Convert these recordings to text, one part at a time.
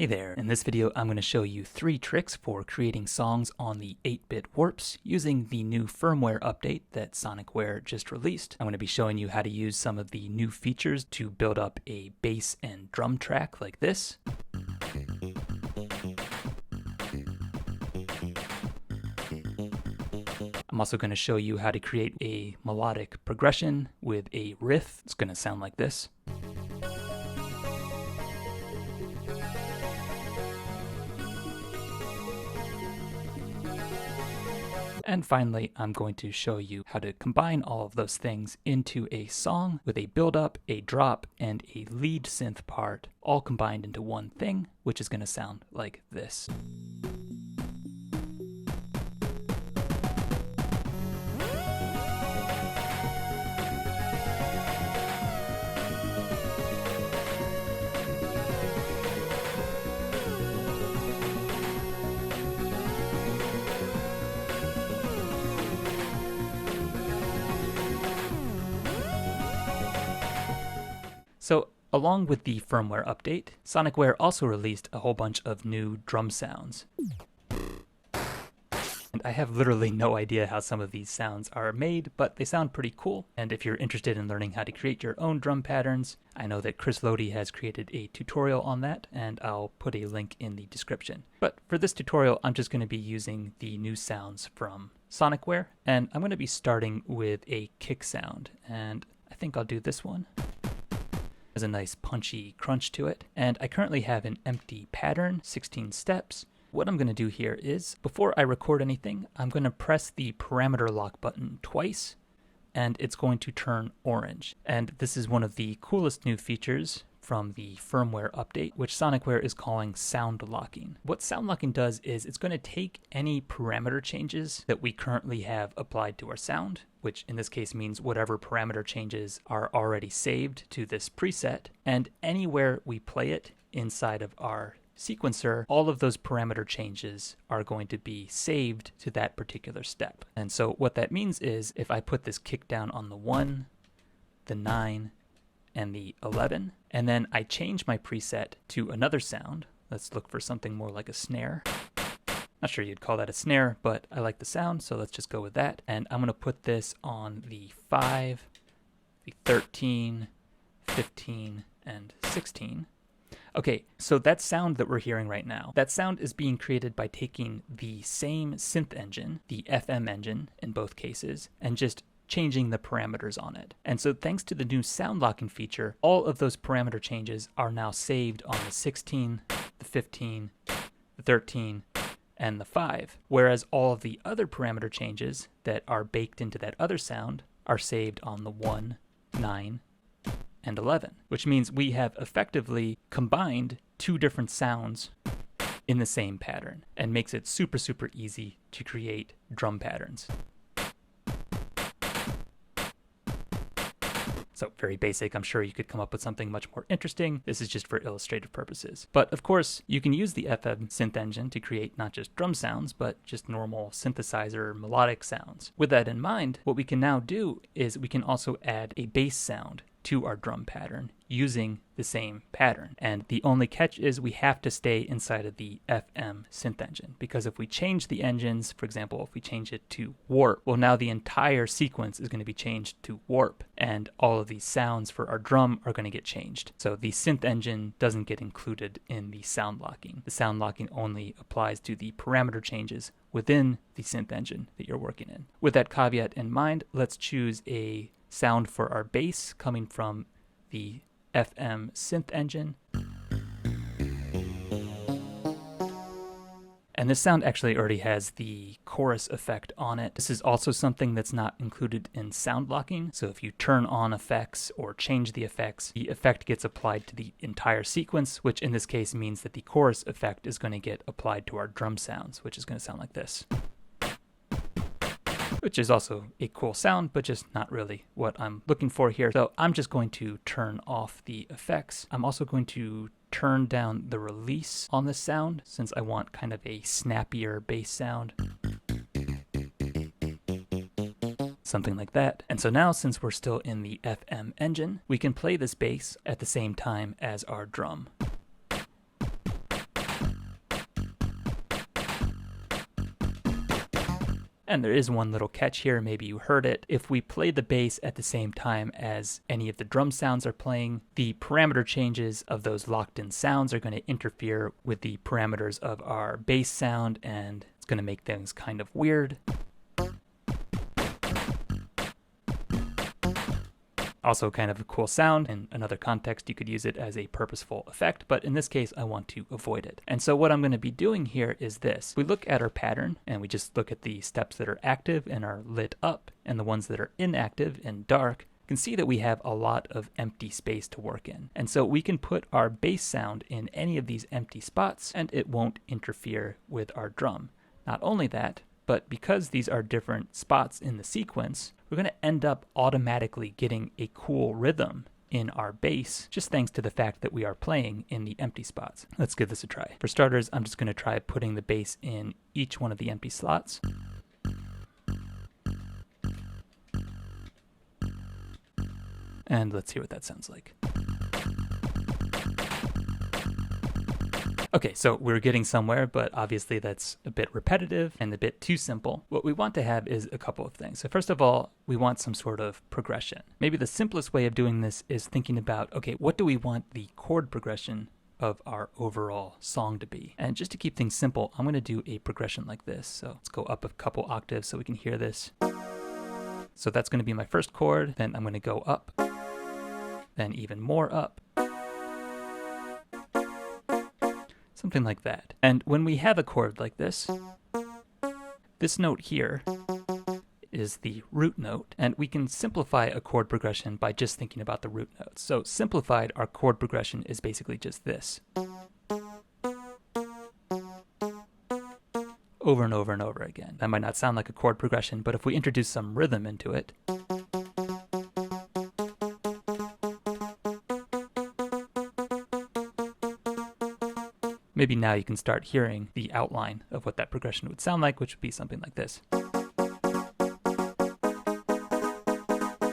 Hey there, in this video I'm going to show you 3 tricks for creating songs on the 8-bit warps using the new firmware update that Sonicware just released. I'm going to be showing you how to use some of the new features to build up a bass and drum track like this. I'm also going to show you how to create a melodic progression with a riff. It's going to sound like this. And finally, I'm going to show you how to combine all of those things into a song with a build-up, a drop, and a lead synth part, all combined into one thing, which is going to sound like this. So, along with the firmware update, Sonicware also released a whole bunch of new drum sounds. And I have literally no idea how some of these sounds are made, but they sound pretty cool. And if you're interested in learning how to create your own drum patterns, I know that Chris Lodi has created a tutorial on that, and I'll put a link in the description. But for this tutorial, I'm just going to be using the new sounds from Sonicware, and I'm going to be starting with a kick sound, and I think I'll do this one. Has a nice punchy crunch to it, and I currently have an empty pattern, 16 steps. What I'm going to do here is, before I record anything, I'm going to press the parameter lock button twice, and it's going to turn orange. And this is one of the coolest new features from the firmware update, which Sonicware is calling sound locking. What sound locking does is it's going to take any parameter changes that we currently have applied to our sound, which in this case means whatever parameter changes are already saved to this preset, and anywhere we play it inside of our sequencer, all of those parameter changes are going to be saved to that particular step. And so what that means is if I put this kick down on the 1, the 9, and the 11, and then I change my preset to another sound. Let's look for something more like a snare. Not sure you'd call that a snare, but I like the sound, so let's just go with that. And I'm going to put this on the 5, the 13, 15, and 16. Okay, so that sound that we're hearing right now, that sound is being created by taking the same synth engine, the FM engine in both cases, and just changing the parameters on it. And so thanks to the new sound locking feature, all of those parameter changes are now saved on the 16, the 15, the 13, and the 5, whereas all of the other parameter changes that are baked into that other sound are saved on the 1, 9, and 11, which means we have effectively combined 2 different sounds in the same pattern and makes it super, super easy to create drum patterns. So very basic. I'm sure you could come up with something much more interesting. This is just for illustrative purposes. But of course, you can use the FM synth engine to create not just drum sounds, but just normal synthesizer melodic sounds. With that in mind, what we can now do is we can also add a bass sound to our drum pattern using the same pattern. And the only catch is we have to stay inside of the FM synth engine, because if we change the engines, for example, if we change it to warp, well, now the entire sequence is going to be changed to warp, and all of these sounds for our drum are going to get changed. So the synth engine doesn't get included in the sound locking. The sound locking only applies to the parameter changes within the synth engine that you're working in. With that caveat in mind, let's choose a sound for our bass coming from the FM synth engine. And this sound actually already has the chorus effect on it. This is also something that's not included in sound locking. So if you turn on effects or change the effect gets applied to the entire sequence, which in this case means that the chorus effect is going to get applied to our drum sounds, which is going to sound like this. Which is also a cool sound, but just not really what I'm looking for here. So I'm just going to turn off the effects. I'm also going to turn down the release on this sound, since I want kind of a snappier bass sound. Something like that. And so now, since we're still in the FM engine, we can play this bass at the same time as our drum. And there is one little catch here, maybe you heard it. If we play the bass at the same time as any of the drum sounds are playing, the parameter changes of those locked in sounds are going to interfere with the parameters of our bass sound, and it's going to make things kind of weird. Also kind of a cool sound. In another context, you could use it as a purposeful effect, but in this case, I want to avoid it. And so what I'm going to be doing here is this. We look at our pattern and we just look at the steps that are active and are lit up, and the ones that are inactive and dark. You can see that we have a lot of empty space to work in. And so we can put our bass sound in any of these empty spots and it won't interfere with our drum. Not only that, but because these are different spots in the sequence, we're going to end up automatically getting a cool rhythm in our bass, just thanks to the fact that we are playing in the empty spots. Let's give this a try. For starters, I'm just going to try putting the bass in each one of the empty slots. And let's hear what that sounds like. Okay, so we're getting somewhere, but obviously that's a bit repetitive and a bit too simple. What we want to have is a couple of things. So first of all, we want some sort of progression. Maybe the simplest way of doing this is thinking about, okay, what do we want the chord progression of our overall song to be? And just to keep things simple, I'm going to do a progression like this. So let's go up a couple octaves so we can hear this. So that's going to be my first chord, then I'm going to go up, then even more up. Something like that. And when we have a chord like this note here is the root note, and we can simplify a chord progression by just thinking about the root notes. So simplified, our chord progression is basically just this. Over and over and over again. That might not sound like a chord progression, but if we introduce some rhythm into it, maybe now you can start hearing the outline of what that progression would sound like, which would be something like this.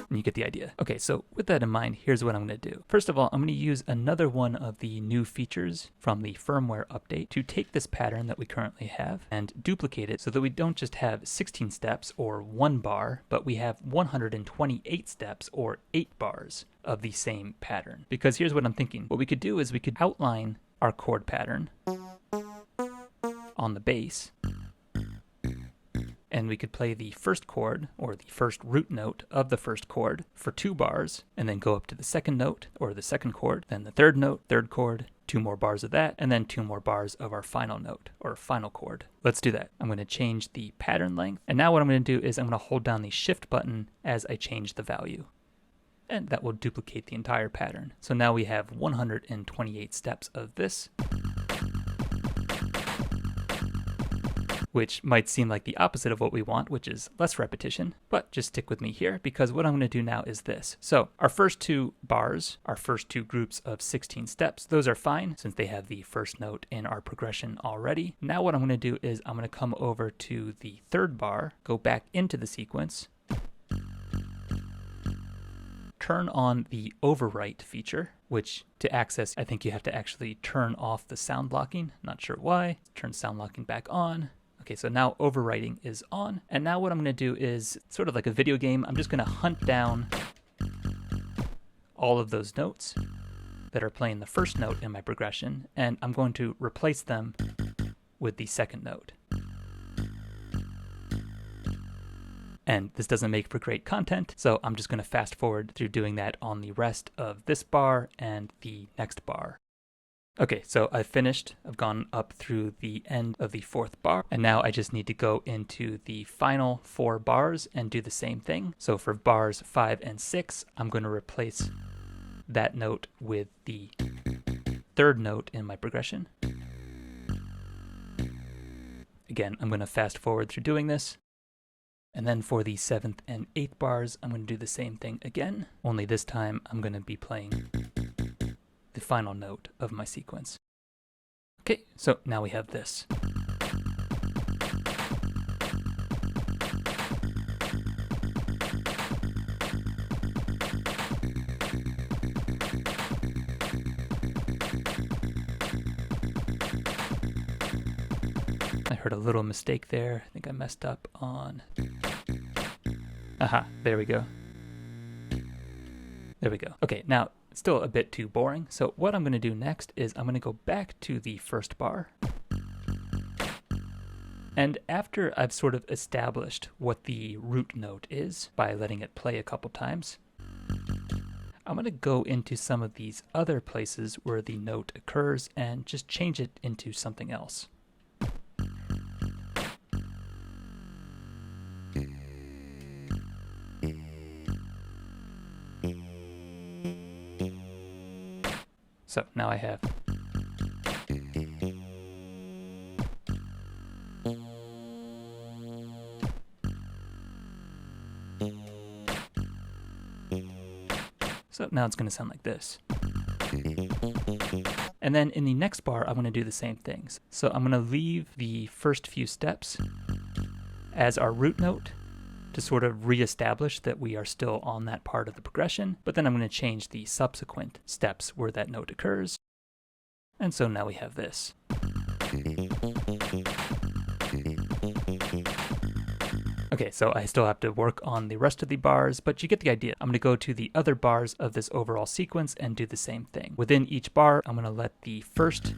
And you get the idea. Okay, so with that in mind, here's what I'm going to do. First of all, I'm going to use another one of the new features from the firmware update to take this pattern that we currently have and duplicate it so that we don't just have 16 steps or 1 bar, but we have 128 steps or 8 bars of the same pattern. Because here's what I'm thinking. What we could do is we could outline our chord pattern on the bass, and we could play the first chord or the first root note of the first chord for 2 bars, and then go up to the second note or the second chord, then the third note, third chord, 2 more bars of that, and then 2 more bars of our final note or final chord. Let's do that. I'm going to change the pattern length, and now what I'm going to do is I'm going to hold down the shift button as I change the value. And that will duplicate the entire pattern. So now we have 128 steps of this, which might seem like the opposite of what we want, which is less repetition, but just stick with me here because what I'm going to do now is this. So our first 2 bars, our first 2 groups of 16 steps, those are fine since they have the first note in our progression already. Now what I'm going to do is I'm going to come over to the 3rd bar, go back into the sequence, turn on the overwrite feature, which to access, I think you have to actually turn off the sound blocking. Not sure why. Turn sound blocking back on. Okay, so now overwriting is on. And now what I'm going to do is sort of like a video game. I'm just going to hunt down all of those notes that are playing the first note in my progression, and I'm going to replace them with the second note. And this doesn't make for great content, so I'm just going to fast forward through doing that on the rest of this bar and the next bar. Okay, so I've finished. I've gone up through the end of the 4th bar, and now I just need to go into the final 4 bars and do the same thing. So for bars 5 and 6, I'm going to replace that note with the 3rd note in my progression. Again, I'm going to fast forward through doing this. And then for the 7th and 8th bars, I'm going to do the same thing again, only this time I'm going to be playing the final note of my sequence. Okay, so now we have this. I heard a little mistake there. I think I messed up on... Aha, there we go. There we go. Okay, now, it's still a bit too boring, so what I'm going to do next is I'm going to go back to the first bar. And after I've sort of established what the root note is by letting it play a couple times, I'm going to go into some of these other places where the note occurs and just change it into something else. So now I have so now it's going to sound like this. And then in the next bar, I'm going to do the same things. So I'm going to leave the first few steps as our root note to sort of reestablish that we are still on that part of the progression, but then I'm going to change the subsequent steps where that note occurs. And so now we have this. Okay, so I still have to work on the rest of the bars, but you get the idea. I'm going to go to the other bars of this overall sequence and do the same thing. Within each bar, I'm going to let the first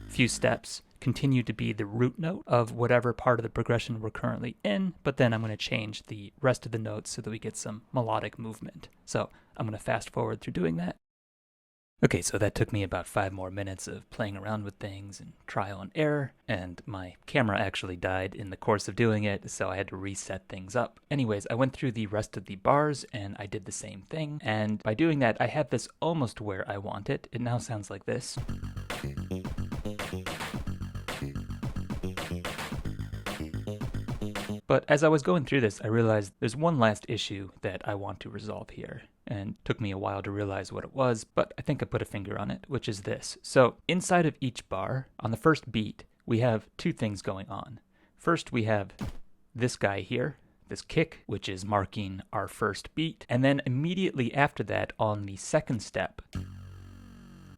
few steps continue to be the root note of whatever part of the progression we're currently in, but then I'm going to change the rest of the notes so that we get some melodic movement. So I'm going to fast forward through doing that. Okay, so that took me about 5 more minutes of playing around with things and trial and error, and my camera actually died in the course of doing it, so I had to reset things up. Anyways, I went through the rest of the bars and I did the same thing, and by doing that I have this almost where I want it. It now sounds like this. But as I was going through this, I realized there's one last issue that I want to resolve here. And it took me a while to realize what it was, but I think I put a finger on it, which is this. So inside of each bar, on the first beat, we have 2 things going on. First, we have this guy here, this kick, which is marking our first beat. And then immediately after that, on the second step,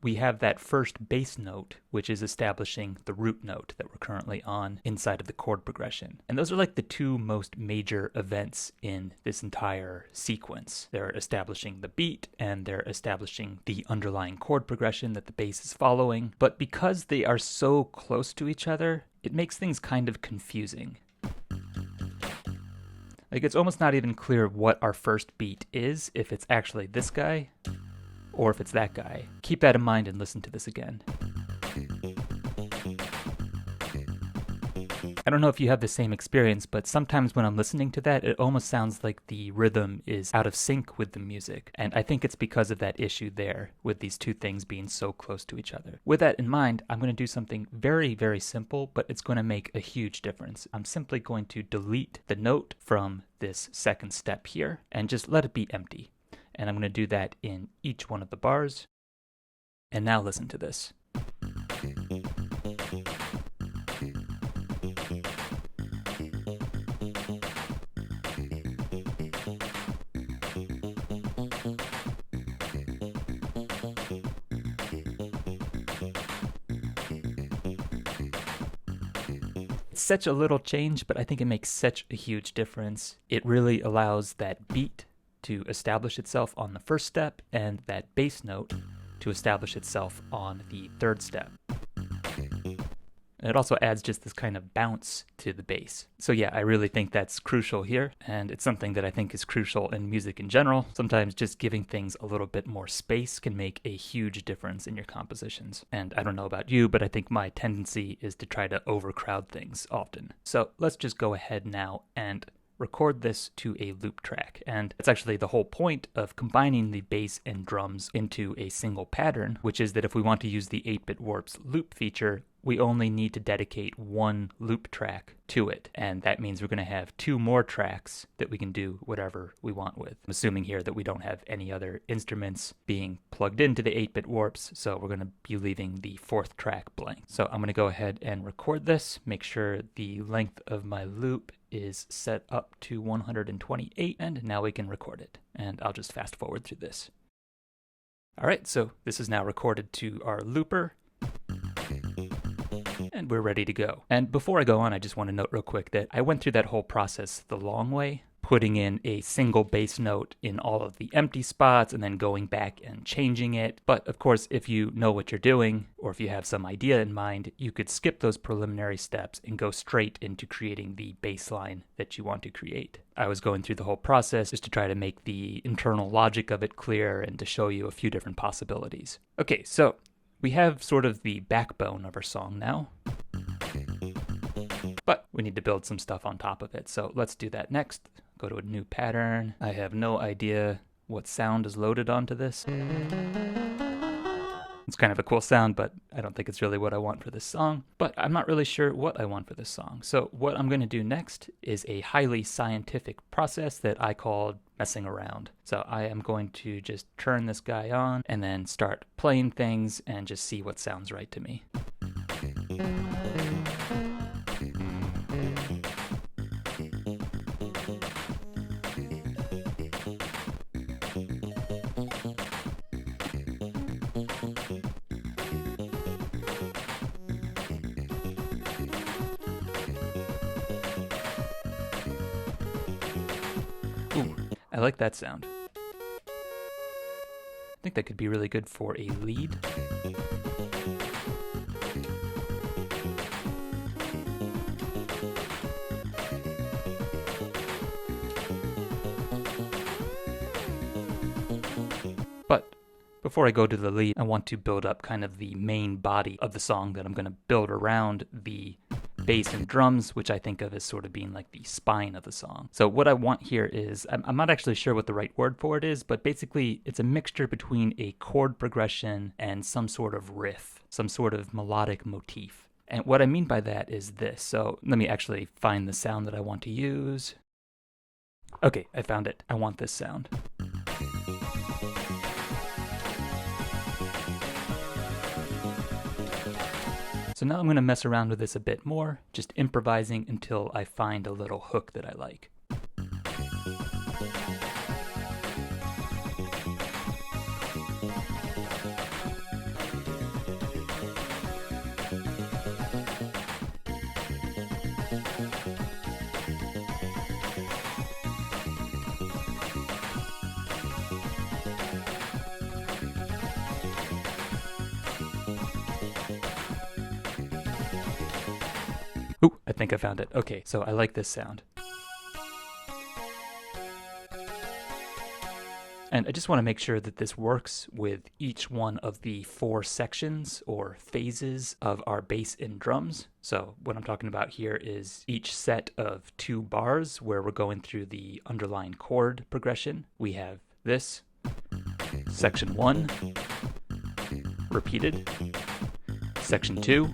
we have that first bass note, which is establishing the root note that we're currently on inside of the chord progression. And those are like the 2 most major events in this entire sequence. They're establishing the beat and they're establishing the underlying chord progression that the bass is following. But because they are so close to each other, it makes things kind of confusing. Like, it's almost not even clear what our first beat is, if it's actually this guy or if it's that guy. Keep that in mind and listen to this again. I don't know if you have the same experience, but sometimes when I'm listening to that, it almost sounds like the rhythm is out of sync with the music. And I think it's because of that issue there, with these 2 things being so close to each other. With that in mind, I'm going to do something very, very simple, but it's going to make a huge difference. I'm simply going to delete the note from this second step here and just let it be empty. And I'm going to do that in each one of the bars. And now listen to this. It's such a little change, but I think it makes such a huge difference. It really allows that beat to establish itself on the first step and that bass note to establish itself on the third step. And it also adds just this kind of bounce to the bass. So yeah, I really think that's crucial here, and it's something that I think is crucial in music in general. Sometimes just giving things a little bit more space can make a huge difference in your compositions. And I don't know about you, but I think my tendency is to try to overcrowd things often. So let's just go ahead now and record this to a loop track. And that's actually the whole point of combining the bass and drums into a single pattern, which is that if we want to use the 8-bit Warp's loop feature, we only need to dedicate 1 loop track to it. And that means we're going to have 2 more tracks that we can do whatever we want with. I'm assuming here that we don't have any other instruments being plugged into the 8-bit Warps, so we're going to be leaving the 4th track blank. So I'm going to go ahead and record this, make sure the length of my loop is set up to 128, and now we can record it. And I'll just fast forward through this. All right, so this is now recorded to our looper. And we're ready to go. And before I go on, I just want to note real quick that I went through that whole process the long way, putting in a single bass note in all of the empty spots and then going back and changing it. But of course, if you know what you're doing, or if you have some idea in mind, you could skip those preliminary steps and go straight into creating the bass line that you want to create. I was going through the whole process just to try to make the internal logic of it clear and to show you a few different possibilities. Okay, so we have sort of the backbone of our song now, but we need to build some stuff on top of it. So let's do that next. Go to a new pattern. I have no idea what sound is loaded onto this. It's kind of a cool sound, but I don't think it's really what I want for this song. But I'm not really sure what I want for this song. So what I'm going to do next is a highly scientific process that I call messing around. So I am going to just turn this guy on and then start playing things and just see what sounds right to me. Ooh, I like that sound. I think that could be really good for a lead. But before I go to the lead, I want to build up kind of the main body of the song that I'm going to build around the bass and drums, which I think of as sort of being like the spine of the song. So what I want here is, I'm not actually sure what the right word for it is, but basically it's a mixture between a chord progression and some sort of riff, some sort of melodic motif. And what I mean by that is this. So let me actually find the sound that I want to use. Okay, I found it. I want this sound. So now I'm going to mess around with this a bit more, just improvising until I find a little hook that I like. Ooh, I think I found it. Okay, so I like this sound. And I just want to make sure that this works with each one of the 4 sections or phases of our bass and drums. So what I'm talking about here is each set of 2 bars where we're going through the underlying chord progression. We have this, section 1, repeated, section 2,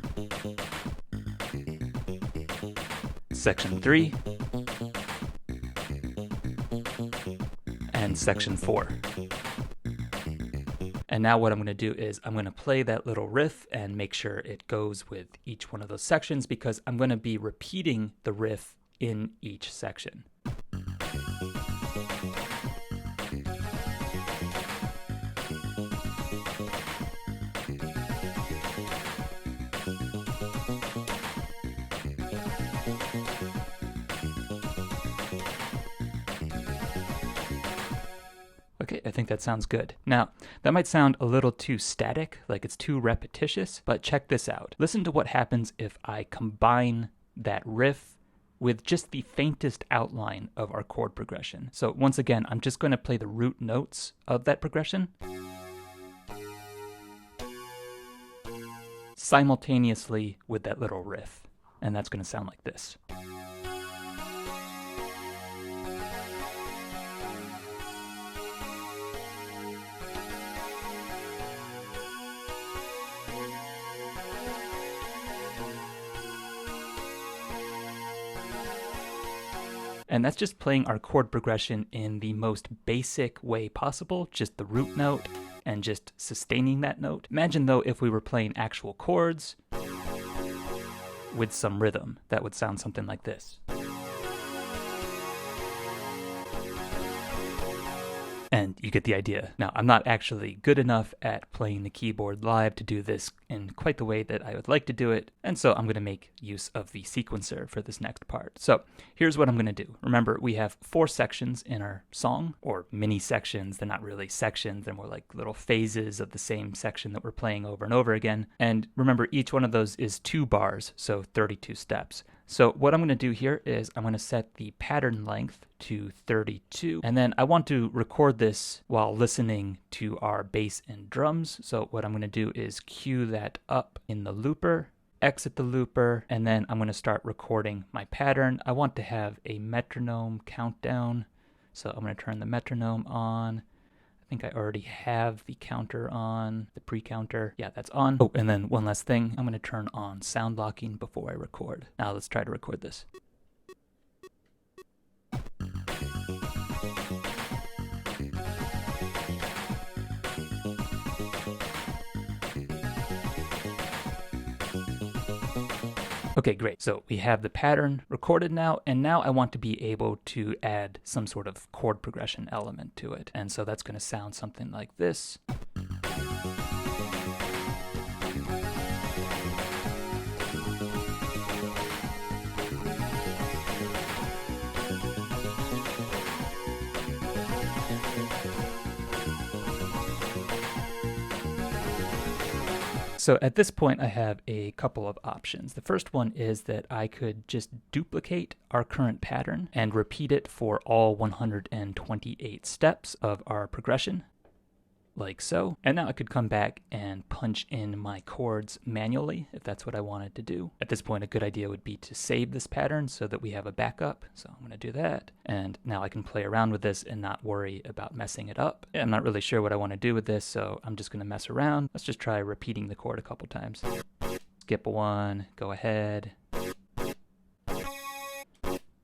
section 3, and section 4. And now what I'm going to do is I'm going to play that little riff and make sure it goes with each one of those sections, because I'm going to be repeating the riff in each section. Okay, I think that sounds good. Now, that might sound a little too static, like it's too repetitious, but check this out. Listen to what happens if I combine that riff with just the faintest outline of our chord progression. So once again, I'm just going to play the root notes of that progression simultaneously with that little riff, and that's going to sound like this. And that's just playing our chord progression in the most basic way possible, just the root note and just sustaining that note. Imagine though if we were playing actual chords with some rhythm, that would sound something like this. And you get the idea. Now, I'm not actually good enough at playing the keyboard live to do this in quite the way that I would like to do it, and so I'm going to make use of the sequencer for this next part. So here's what I'm going to do. Remember, we have 4 sections in our song, or mini sections. They're not really sections, they're more like little phases of the same section that we're playing over and over again. And remember, each one of those is 2 bars, so 32 steps. So what I'm going to do here is I'm going to set the pattern length to 32, and then I want to record this while listening to our bass and drums. So what I'm going to do is cue that up in the looper, exit the looper, and then I'm going to start recording my pattern. I want to have a metronome countdown, so I'm going to turn the metronome on. I think I already have the counter on, the pre-counter. Yeah, that's on. Oh, and then one last thing. I'm going to turn on sound locking before I record. Now let's try to record this. Okay, great. So we have the pattern recorded now, and now I want to be able to add some sort of chord progression element to it. And so that's going to sound something like this. So at this point, I have a couple of options. The first one is that I could just duplicate our current pattern and repeat it for all 128 steps of our progression, like so. And now I could come back and punch in my chords manually if that's what I wanted to do. At this point, a good idea would be to save this pattern so that we have a backup. So I'm going to do that. And now I can play around with this and not worry about messing it up. I'm not really sure what I want to do with this, so I'm just going to mess around. Let's just try repeating the chord a couple times. Skip a 1, go ahead.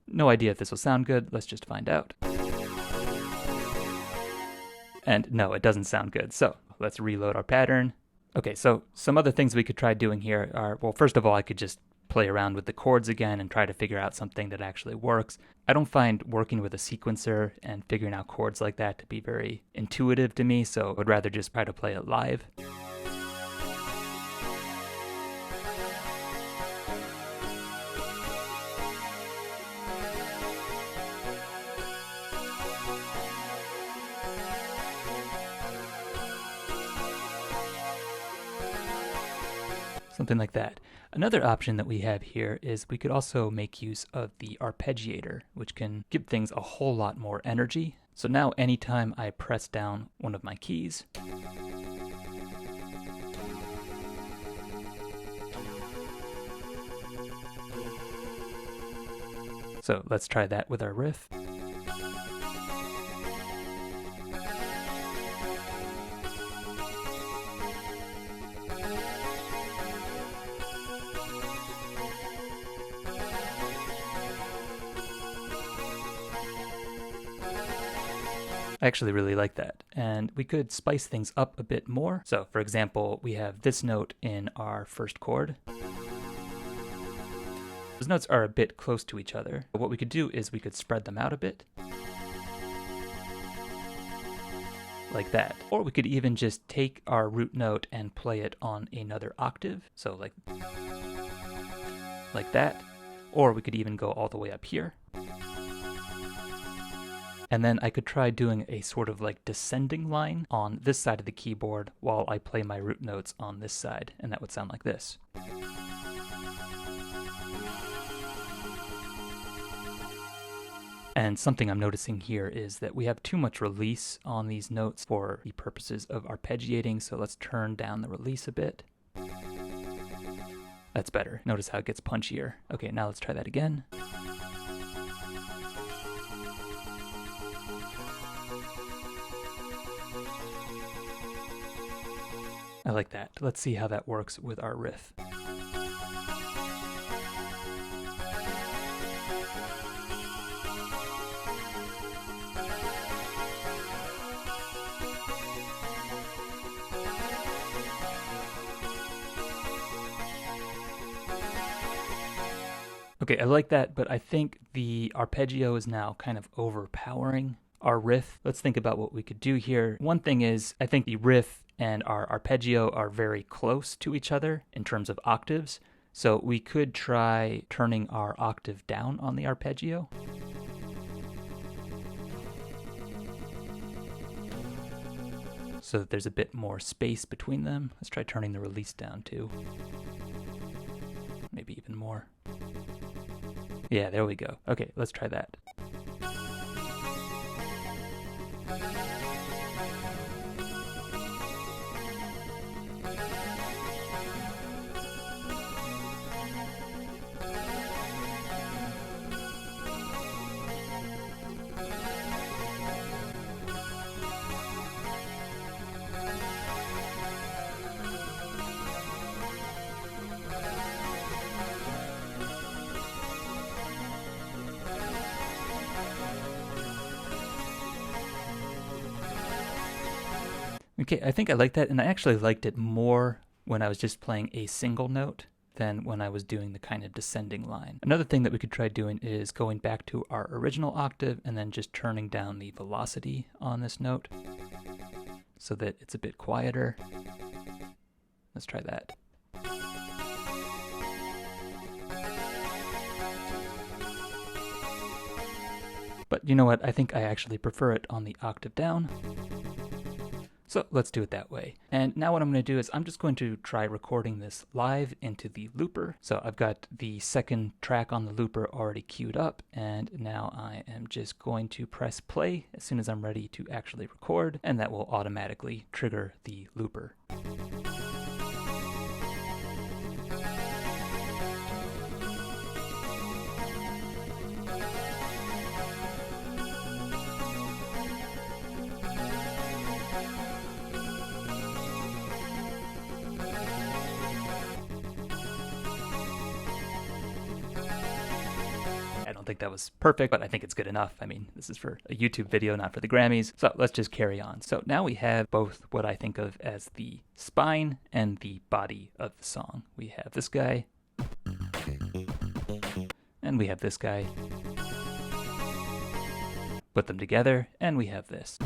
No idea if this will sound good. Let's just find out. And no, it doesn't sound good. So let's reload our pattern. Okay, so some other things we could try doing here are, well, first of all, I could just play around with the chords again and try to figure out something that actually works. I don't find working with a sequencer and figuring out chords like that to be very intuitive to me, so I would rather just try to play it live. Something like that. Another option that we have here is we could also make use of the arpeggiator, which can give things a whole lot more energy. So now anytime I press down one of my keys, so let's try that with our riff. I actually really like that, and we could spice things up a bit more. So for example, we have this note in our first chord. Those notes are a bit close to each other. What we could do is we could spread them out a bit, like that. Or we could even just take our root note and play it on another octave, so like that. Or we could even go all the way up here. And then I could try doing a sort of like descending line on this side of the keyboard while I play my root notes on this side, and that would sound like this. And something I'm noticing here is that we have too much release on these notes for the purposes of arpeggiating, so let's turn down the release a bit. That's better. Notice how it gets punchier. Okay, now let's try that again. I like that. Let's see how that works with our riff. Okay, I like that, but I think the arpeggio is now kind of overpowering our riff, let's think about what we could do here. One thing is, I think the riff and our arpeggio are very close to each other in terms of octaves. So we could try turning our octave down on the arpeggio. So that there's a bit more space between them. Let's try turning the release down too. Maybe even more. Yeah, there we go. Okay, let's try that. Okay, I think I like that, and I actually liked it more when I was just playing a single note than when I was doing the kind of descending line. Another thing that we could try doing is going back to our original octave and then just turning down the velocity on this note so that it's a bit quieter. Let's try that. But you know what? I think I actually prefer it on the octave down. So let's do it that way. And now what I'm going to do is I'm just going to try recording this live into the looper. So I've got the second track on the looper already queued up, and now I am just going to press play as soon as I'm ready to actually record, and that will automatically trigger the looper. I don't think that was perfect, but I think it's good enough. I mean, this is for a YouTube video, not for the Grammys. So let's just carry on. So now we have both what I think of as the spine and the body of the song. We have this guy, and we have this guy. Put them together, and we have this.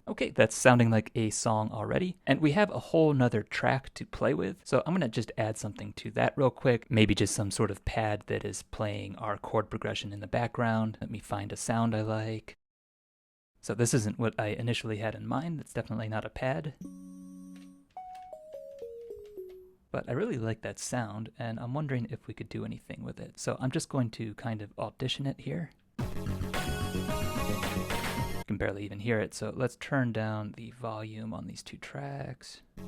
Okay, that's sounding like a song already. And we have a whole nother track to play with. So I'm gonna just add something to that real quick. Maybe just some sort of pad that is playing our chord progression in the background. Let me find a sound I like. So this isn't what I initially had in mind. It's definitely not a pad. But I really like that sound, and I'm wondering if we could do anything with it. So I'm just going to kind of audition it here. You can barely even hear it, so let's turn down the volume on these two tracks. I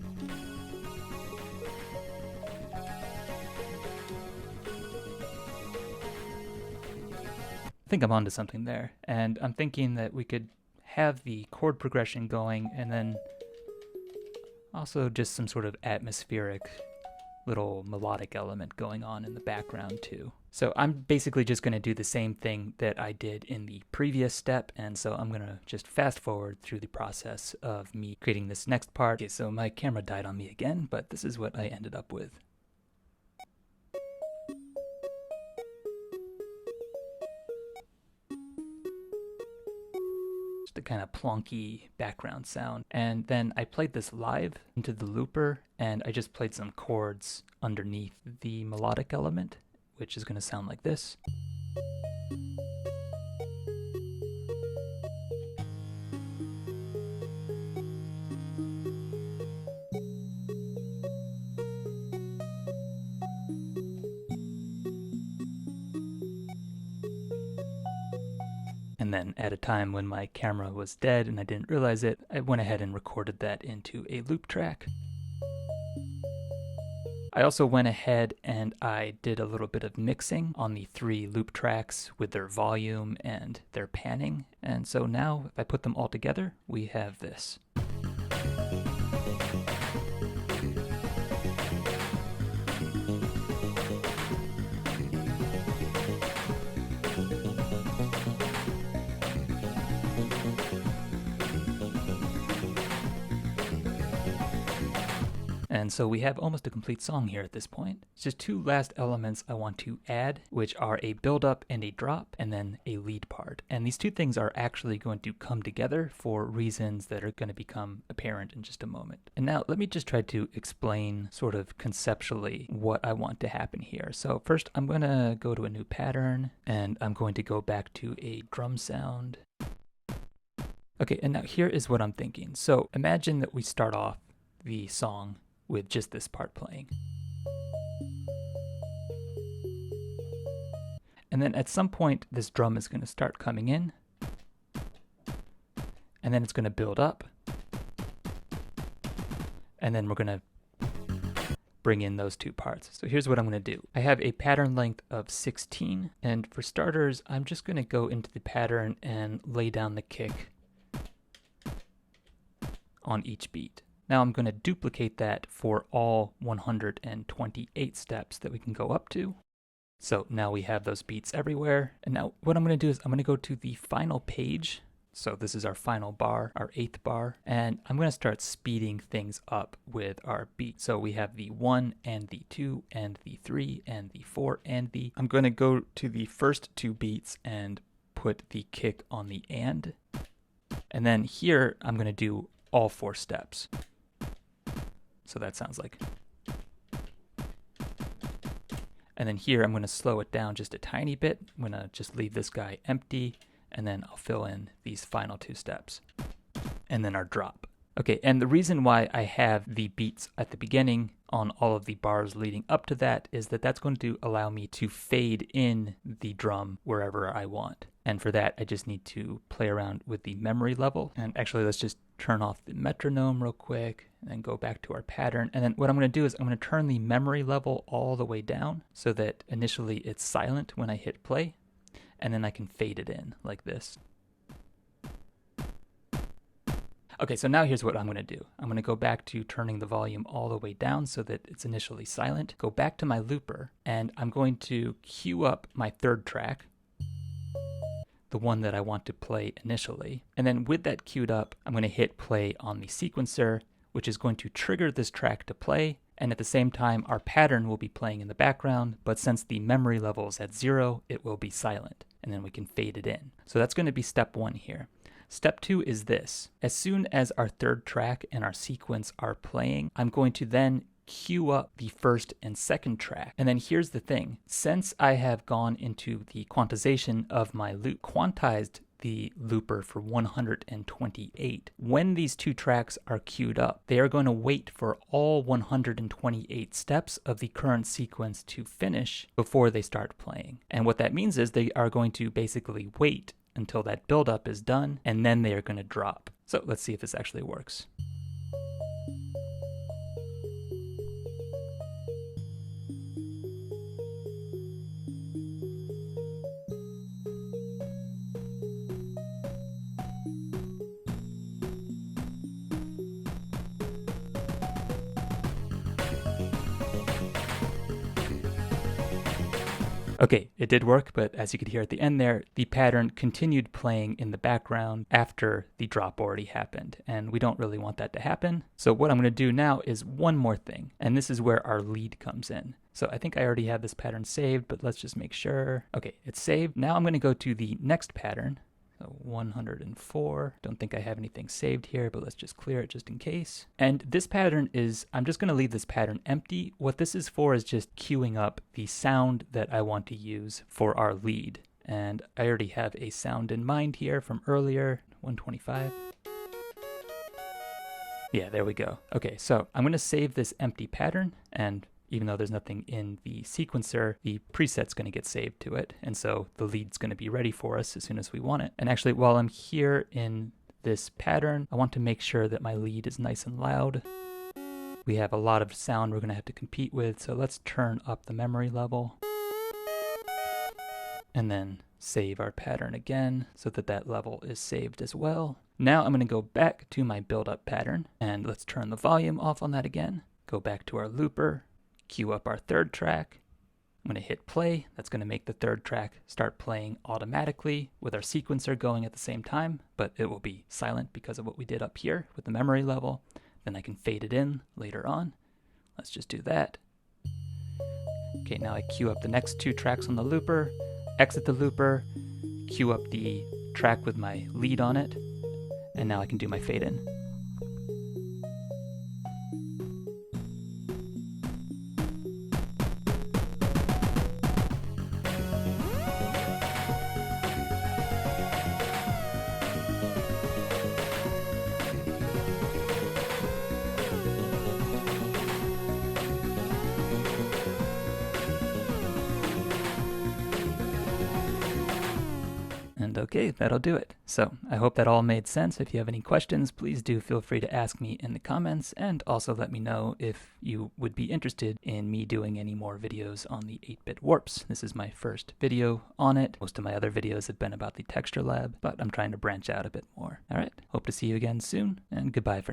think I'm onto something there, and I'm thinking that we could have the chord progression going and then also just some sort of atmospheric little melodic element going on in the background too. So I'm basically just going to do the same thing that I did in the previous step, and so I'm going to just fast forward through the process of me creating this next part. Okay, so my camera died on me again, but this is what I ended up with. Just a kind of plonky background sound. And then I played this live into the looper, and I just played some chords underneath the melodic element, which is going to sound like this. And then at a time when my camera was dead and I didn't realize it, I went ahead and recorded that into a loop track. I also went ahead and I did a little bit of mixing on the 3 loop tracks with their volume and their panning. And so now if I put them all together, we have this. And so we have almost a complete song here at this point. It's just two last elements I want to add, which are a build-up and a drop, and then a lead part. And these two things are actually going to come together for reasons that are going to become apparent in just a moment. And now let me just try to explain sort of conceptually what I want to happen here. So first I'm going to go to a new pattern, and I'm going to go back to a drum sound. Okay, and now here is what I'm thinking. So imagine that we start off the song with just this part playing. And then at some point, this drum is going to start coming in, and then it's going to build up, and then we're going to bring in those two parts. So here's what I'm going to do. I have a pattern length of 16, and for starters, I'm just going to go into the pattern and lay down the kick on each beat. Now I'm going to duplicate that for all 128 steps that we can go up to. So now we have those beats everywhere. And now what I'm going to do is I'm going to go to the final page. So this is our final bar, our 8th bar. And I'm going to start speeding things up with our beat. So we have the 1 and the 2 and the 3 and the 4 and the... I'm going to go to the first two beats and put the kick on the and. And then here I'm going to do all 4 steps. So that sounds like. And then here I'm going to slow it down just a tiny bit. I'm going to just leave this guy empty, and then I'll fill in these final 2 steps. And then our drop. Okay, and the reason why I have the beats at the beginning on all of the bars leading up to that is that that's going to allow me to fade in the drum wherever I want. And for that, I just need to play around with the memory level. And actually, let's just turn off the metronome real quick and then go back to our pattern. And then what I'm going to do is I'm going to turn the memory level all the way down so that initially it's silent when I hit play. And then I can fade it in like this. Okay, so now here's what I'm going to do. I'm going to go back to turning the volume all the way down so that it's initially silent. Go back to my looper, and I'm going to cue up my 3rd track, the one that I want to play initially. And then with that queued up, I'm going to hit play on the sequencer, which is going to trigger this track to play. And at the same time, our pattern will be playing in the background, but since the memory level is at 0, it will be silent. And then we can fade it in. So that's going to be step 1 here. Step 2 is this. As soon as our 3rd track and our sequence are playing, I'm going to then queue up the 1st and 2nd track. And then here's the thing. Since I have gone into the quantization of my loop, quantized the looper for 128, when these 2 tracks are queued up, they are going to wait for all 128 steps of the current sequence to finish before they start playing. And what that means is they are going to basically wait until that buildup is done, and then they are going to drop. So let's see if this actually works. Okay, it did work, but as you could hear at the end there, the pattern continued playing in the background after the drop already happened, and we don't really want that to happen. So what I'm going to do now is one more thing, and this is where our lead comes in. So I think I already have this pattern saved, but let's just make sure. Okay, it's saved. Now I'm going to go to the next pattern. So 104. Don't think I have anything saved here, but let's just clear it just in case. And this pattern is, I'm just going to leave this pattern empty. What this is for is just queuing up the sound that I want to use for our lead. And I already have a sound in mind here from earlier, 125. Yeah, there we go. Okay, so I'm going to save this empty pattern, and even though there's nothing in the sequencer, the preset's going to get saved to it. And so the lead's going to be ready for us as soon as we want it. And actually, while I'm here in this pattern, I want to make sure that my lead is nice and loud. We have a lot of sound we're going to have to compete with, so let's turn up the memory level. And then save our pattern again so that that level is saved as well. Now I'm going to go back to my build-up pattern, and let's turn the volume off on that again. Go back to our looper. Queue up our 3rd track. I'm going to hit play. That's going to make the 3rd track start playing automatically with our sequencer going at the same time, but it will be silent because of what we did up here with the memory level. Then I can fade it in later on. let's just do that. Okay, now I queue up the next 2 tracks on the looper, exit the looper, queue up the track with my lead on it, and now I can do my fade in. And okay, that'll do it. So I hope that all made sense. If you have any questions, please do feel free to ask me in the comments, and also let me know if you would be interested in me doing any more videos on the 8-bit warps. This is my first video on it. Most of my other videos have been about the texture lab, but I'm trying to branch out a bit more. All right, hope to see you again soon, and goodbye for now.